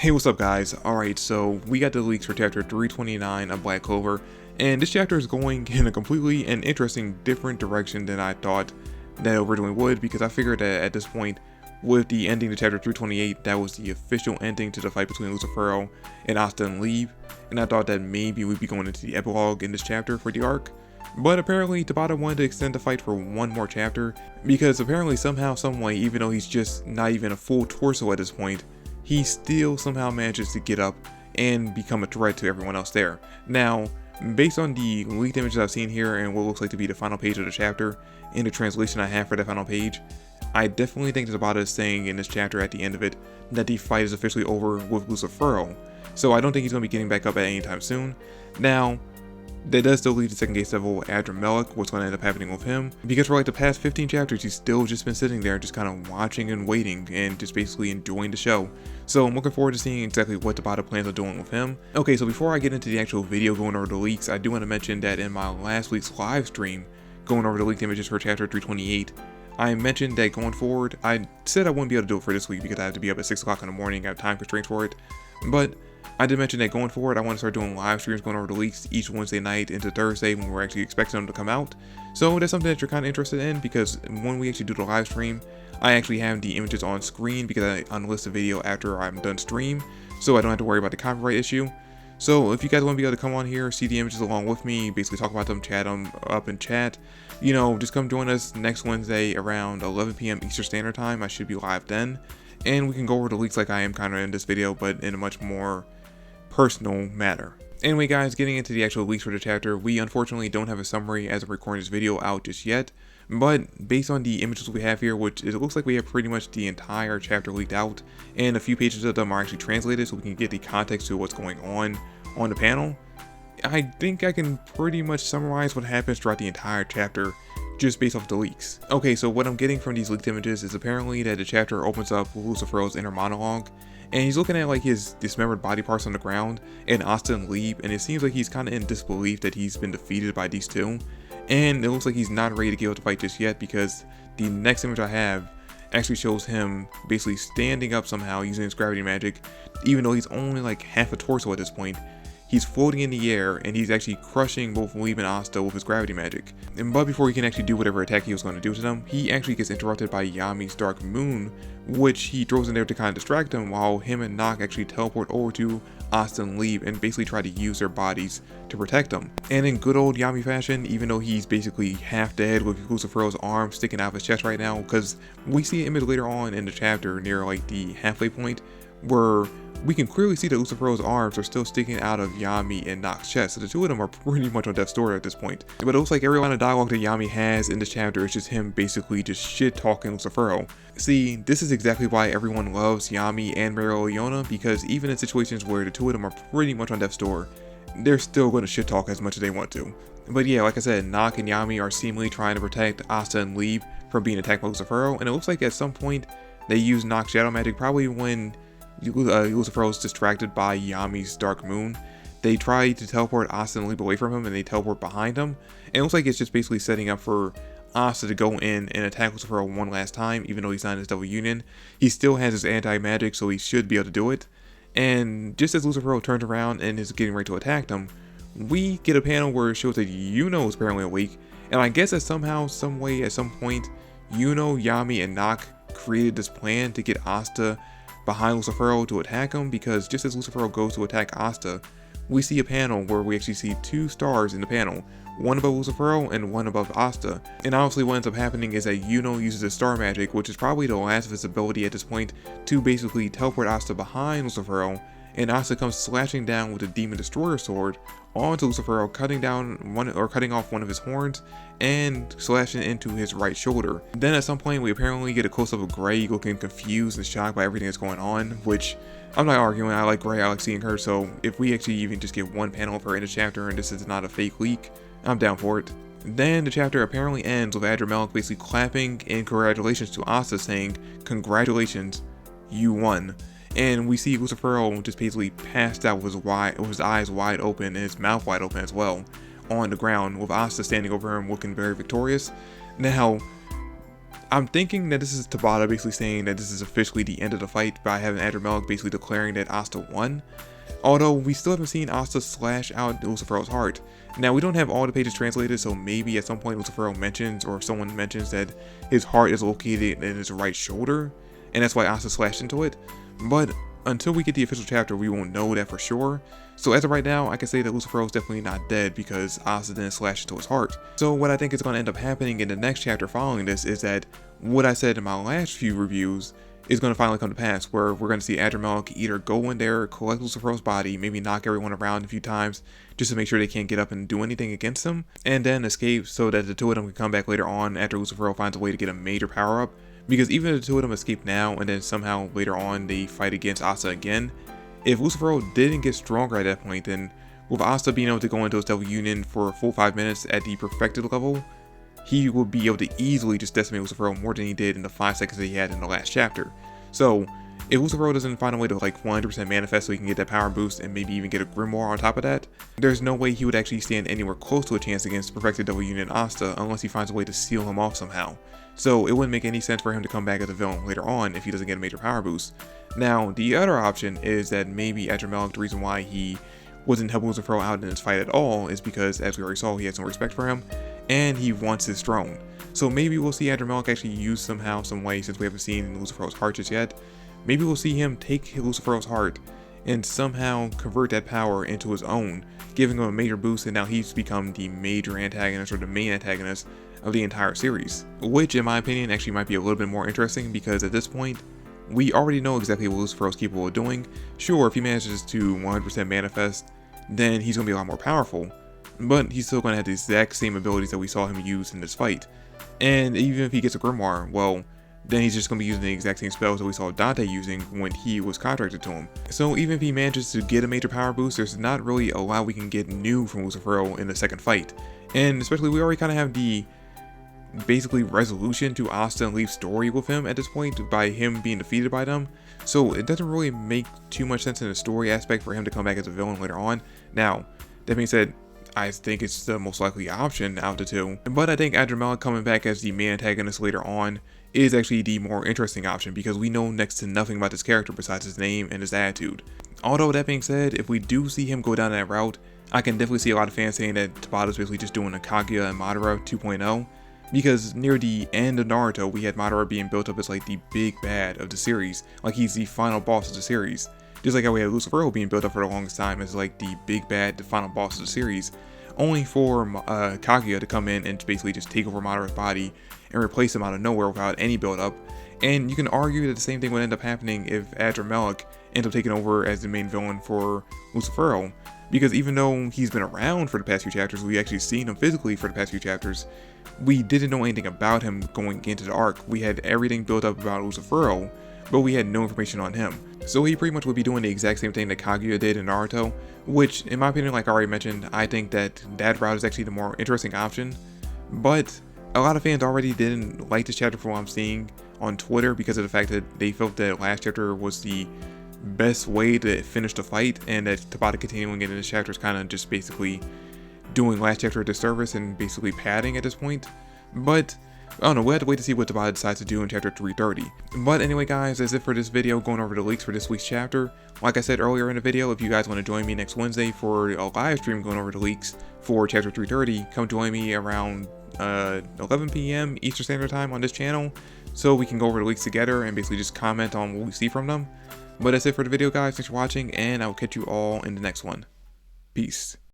Hey, what's up guys? Alright, so we got the leaks for chapter 329 of Black Clover, and this chapter is going in a completely and interesting different direction than I thought that it originally would, because I figured that at this point, with the ending to chapter 328, that was the official ending to the fight between Lucifero and Asta and Leave, and I thought that maybe we'd be going into the epilogue in this chapter for the arc. But apparently Tabata wanted to extend the fight for one more chapter, because apparently somehow, someway, even though he's just not even a full torso at this point, he still somehow manages to get up and become a threat to everyone else there. Now, based on the leaked images I've seen here and what looks like to be the final page of the chapter, and the translation I have for that final page, I definitely think that Tabata is saying in this chapter at the end of it that the fight is officially over with Lucifero. So I don't think he's going to be getting back up at any time soon. Now, that does still leave the second gate devil Adramelic, what's going to end up happening with him, because for like the past 15 chapters he's still just been sitting there just kind of watching and waiting and just basically enjoying the show. So I'm looking forward to seeing exactly what Tabata plans on doing with him. Okay, so before I get into the actual video going over the leaks, I do want to mention that in my last week's live stream going over the leaked images for chapter 328, I mentioned that going forward, I said I wouldn't be able to do it for this week because I have to be up at 6 o'clock in the morning, I have time constraints for it, but I did mention that going forward, I want to start doing live streams going over the leaks each Wednesday night into Thursday when we're actually expecting them to come out. So that's something that you're kind of interested in, because when we actually do the live stream, I actually have the images on screen because I unlist the video after I'm done stream, so I don't have to worry about the copyright issue. So if you guys want to be able to come on here, see the images along with me, basically talk about them, chat them up in chat, you know, just come join us next Wednesday around 11 PM Eastern Standard Time. I should be live then, and we can go over the leaks like I am kind of in this video, but in a much more personal matter. Anyway guys, getting into the actual leaks for the chapter, we unfortunately don't have a summary as of recording this video out just yet, but based on the images we have here, which it looks like we have pretty much the entire chapter leaked out, and a few pages of them are actually translated so we can get the context to what's going on the panel, I think I can pretty much summarize what happens throughout the entire chapter just based off the leaks. Okay, so what I'm getting from these leaked images is apparently that the chapter opens up with Lucifero's inner monologue, and he's looking at like his dismembered body parts on the ground and Asta and Leave, and it seems like he's kind of in disbelief that he's been defeated by these two, and it looks like he's not ready to get out the fight just yet, because the next image I have actually shows him basically standing up somehow using his gravity magic, even though he's only like half a torso at this point. He's floating in the air, and he's actually crushing both Leave and Asta with his gravity magic. But before he can actually do whatever attack he was going to do to them, he actually gets interrupted by Yami's Dark Moon, which he throws in there to kind of distract him, while him and Nock actually teleport over to Asta and Leave and basically try to use their bodies to protect them. And in good old Yami fashion, even though he's basically half dead with Lucifero's arm sticking out of his chest right now, because we see an image later on in the chapter near like the halfway point where we can clearly see that Lucifero's arms are still sticking out of Yami and Nock's chest, so the two of them are pretty much on death's door at this point. But it looks like every line of dialogue that Yami has in this chapter is just him basically just shit-talking Lucifero. See, this is exactly why everyone loves Yami and Mereoleona, because even in situations where the two of them are pretty much on death's door, they're still going to shit-talk as much as they want to. But yeah, like I said, Nock and Yami are seemingly trying to protect Asta and Leave from being attacked by Lucifero, and it looks like at some point they use Nock's shadow magic, probably when Lucifero is distracted by Yami's Dark Moon. They try to teleport Asta and Leave away from him, and they teleport behind him, and it looks like it's just basically setting up for Asta to go in and attack Lucifero one last time. Even though he's not in his double union, he still has his anti-magic, so he should be able to do it. And just as Lucifero turns around and is getting ready to attack them, we get a panel where it shows that Yuno is apparently awake, and I guess that somehow, some way, at some point, Yuno, Yami, and Nock created this plan to get Asta behind Lucifero to attack him, because just as Lucifero goes to attack Asta, we see a panel where we actually see two stars in the panel, one above Lucifero and one above Asta. And obviously what ends up happening is that Yuno uses his star magic, which is probably the last of his ability at this point, to basically teleport Asta behind Lucifero, and Asta comes slashing down with a Demon Destroyer sword onto Lucifero, cutting off one of his horns and slashing into his right shoulder. Then at some point we apparently get a close-up of Grey looking confused and shocked by everything that's going on, which I'm not arguing. I like Grey, I like seeing her, so if we actually even just get one panel of her in the chapter and this is not a fake leak, I'm down for it. Then the chapter apparently ends with Adramelic basically clapping in congratulations to Asta, saying, "Congratulations, you won." And we see Lucifero just basically passed out with his eyes wide open and his mouth wide open as well on the ground, with Asta standing over him looking very victorious. Now, I'm thinking that this is Tabata basically saying that this is officially the end of the fight by having Andrew Malik basically declaring that Asta won. Although we still haven't seen Asta slash out Lucifero's heart. Now we don't have all the pages translated, so maybe at some point Lucifero mentions, or if someone mentions, that his heart is located in his right shoulder, and that's why Asta slashed into it. But until we get the official chapter, we won't know that for sure. So as of right now, I can say that Lucifero is definitely not dead because Asta didn't slash into his heart. So what I think is going to end up happening in the next chapter following this is that what I said in my last few reviews is going to finally come to pass, where we're going to see Adramelic either go in there, collect Lucifero's body, maybe knock everyone around a few times just to make sure they can't get up and do anything against him, and then escape so that the two of them can come back later on after Lucifero finds a way to get a major power up. Because even if the two of them escape now and then somehow later on they fight against Asta again, if Lucifero didn't get stronger at that point, then with Asta being able to go into his Devil Union for a full 5 minutes at the perfected level, he will be able to easily just decimate Lucifero more than he did in the 5 seconds that he had in the last chapter. So if Lucifero doesn't find a way to like 100% manifest so he can get that power boost and maybe even get a Grimoire on top of that, there's no way he would actually stand anywhere close to a chance against Perfected Devil Union Asta unless he finds a way to seal him off somehow. So it wouldn't make any sense for him to come back as a villain later on if he doesn't get a major power boost. Now, the other option is that maybe Adramelic, the reason why he wasn't helping Lucifero out in this fight at all is because, as we already saw, he has no respect for him, and he wants his throne. So maybe we'll see Adramelic actually use somehow, some way, since we haven't seen Lucifero's heart just yet. Maybe we'll see him take Lucifero's heart and somehow convert that power into his own, giving him a major boost, and now he's become the major antagonist, or the main antagonist of the entire series. Which, in my opinion, actually might be a little bit more interesting, because at this point, we already know exactly what Lucifer is capable of doing. Sure, if he manages to 100% manifest, then he's going to be a lot more powerful, but he's still going to have the exact same abilities that we saw him use in this fight. And even if he gets a Grimoire, well, then he's just going to be using the exact same spells that we saw Dante using when he was contracted to him. So even if he manages to get a major power boost, there's not really a lot we can get new from Lucifero in the second fight. And especially, we already kind of have the basically resolution to Asta and Leaf's story with him at this point by him being defeated by them. So it doesn't really make too much sense in the story aspect for him to come back as a villain later on. Now, that being said, I think it's the most likely option out of the two, but I think Adramelic coming back as the main antagonist later on is actually the more interesting option, because we know next to nothing about this character besides his name and his attitude. Although that being said, if we do see him go down that route, I can definitely see a lot of fans saying that Tabata's basically just doing a Kaguya and Madara 2.0, because near the end of Naruto, we had Madara being built up as like the big bad of the series, like he's the final boss of the series. Just like how we had Lucifero being built up for the longest time as like the big bad, the final boss of the series, only for Kaguya to come in and basically just take over Madara's body and replace him out of nowhere without any build up. And you can argue that the same thing would end up happening if Adramelic ends up taking over as the main villain for Lucifero, because even though he's been around for the past few chapters, we actually seen him physically for the past few chapters, we didn't know anything about him going into the arc. We had everything built up about Lucifero, but we had no information on him. So he pretty much would be doing the exact same thing that Kaguya did in Naruto, which, in my opinion, like I already mentioned, I think that that route is actually the more interesting option. But a lot of fans already didn't like this chapter from what I'm seeing on Twitter because of the fact that they felt that last chapter was the best way to finish the fight, and that Tabata continuing into this chapter is kind of just basically doing last chapter a disservice and basically padding at this point. But I don't know, we'll have to wait to see what Tabata decides to do in chapter 330. But anyway guys, that's it for this video, going over the leaks for this week's chapter. Like I said earlier in the video, if you guys want to join me next Wednesday for a live stream going over the leaks for chapter 330, come join me around 11 p.m. Eastern Standard Time on this channel, so we can go over the leaks together and basically just comment on what we see from them. But that's it for the video guys, thanks for watching, and I will catch you all in the next one. Peace.